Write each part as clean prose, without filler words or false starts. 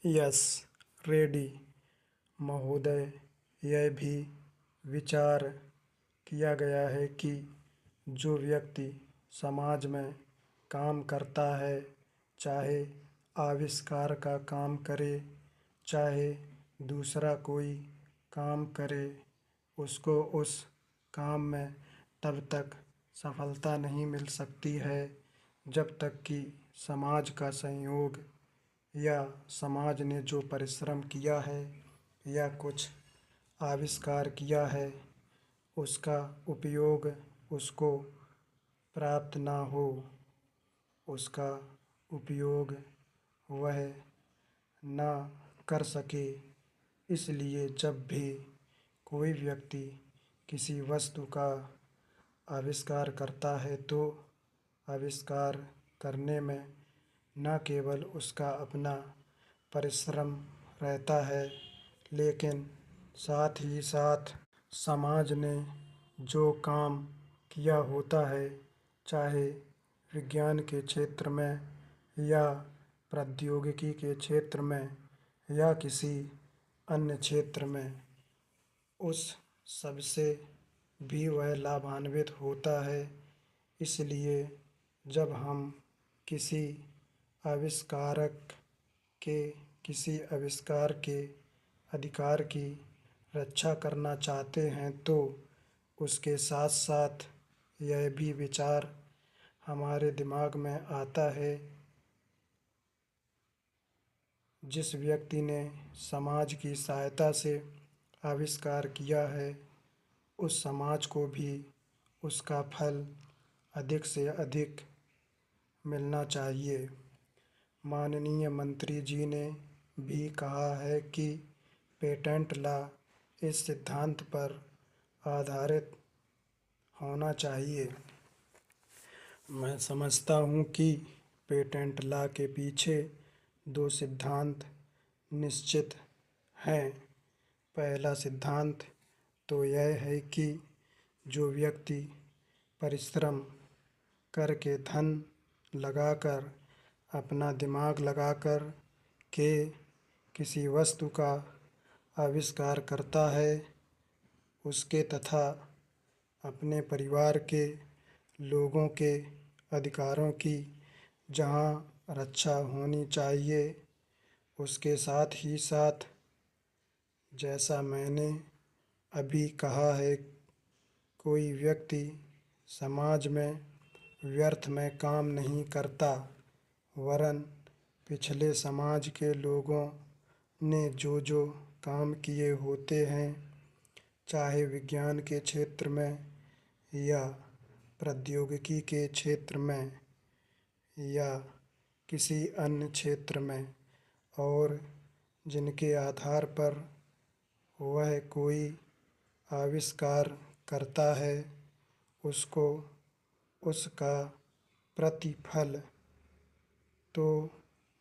Yes, Reddy महोदय, यह भी विचार किया गया है कि जो व्यक्ति समाज में काम करता है, चाहे आविष्कार का काम करे, चाहे दूसरा कोई काम करे, उसको उस काम में तब तक सफलता नहीं मिल सकती है जब तक कि समाज का सहयोग या समाज ने जो परिश्रम किया है या कुछ आविष्कार किया है उसका उपयोग उसको प्राप्त ना हो, उसका उपयोग वह ना कर सके। इसलिए जब भी कोई व्यक्ति किसी वस्तु का आविष्कार करता है तो आविष्कार करने में न केवल उसका अपना परिश्रम रहता है, लेकिन साथ ही साथ समाज ने जो काम किया होता है, चाहे विज्ञान के क्षेत्र में या प्रौद्योगिकी के क्षेत्र में या किसी अन्य क्षेत्र में, उस सबसे भी वह लाभान्वित होता है। इसलिए जब हम किसी आविष्कारक के किसी आविष्कार के अधिकार की रक्षा करना चाहते हैं तो उसके साथ साथ यह भी विचार हमारे दिमाग में आता है, जिस व्यक्ति ने समाज की सहायता से आविष्कार किया है उस समाज को भी उसका फल अधिक से अधिक मिलना चाहिए। माननीय मंत्री जी ने भी कहा है कि पेटेंट लॉ इस सिद्धांत पर आधारित होना चाहिए। मैं समझता हूँ कि पेटेंट लॉ के पीछे दो सिद्धांत निश्चित हैं। पहला सिद्धांत तो यह है कि जो व्यक्ति परिश्रम करके धन लगाकर, अपना दिमाग लगाकर के किसी वस्तु का आविष्कार करता है, उसके तथा अपने परिवार के लोगों के अधिकारों की जहाँ रक्षा होनी चाहिए, उसके साथ ही साथ जैसा मैंने अभी कहा है, कोई व्यक्ति समाज में व्यर्थ में काम नहीं करता, वरन पिछले समाज के लोगों ने जो जो काम किए होते हैं, चाहे विज्ञान के क्षेत्र में या प्रौद्योगिकी के क्षेत्र में या किसी अन्य क्षेत्र में, और जिनके आधार पर वह कोई आविष्कार करता है, उसको उसका प्रतिफल तो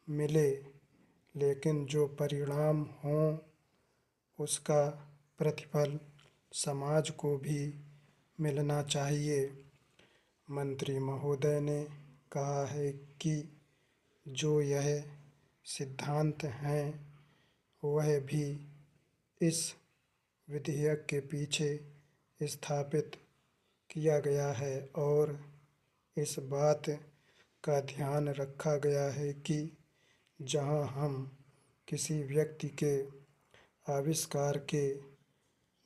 मिले, लेकिन जो परिणाम हों उसका प्रतिफल समाज को भी मिलना चाहिए। मंत्री महोदय ने कहा है कि जो यह सिद्धांत हैं वह भी इस विधेयक के पीछे स्थापित किया गया है और इस बात का ध्यान रखा गया है कि जहां हम किसी व्यक्ति के आविष्कार के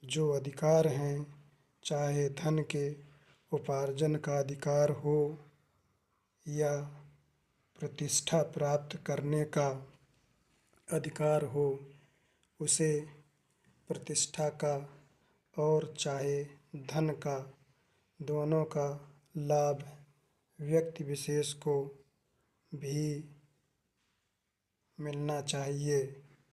जो अधिकार हैं, चाहे धन के उपार्जन का अधिकार हो या प्रतिष्ठा प्राप्त करने का अधिकार हो, उसे प्रतिष्ठा का और चाहे धन का, दोनों का लाभ व्यक्ति विशेष को भी मिलना चाहिए।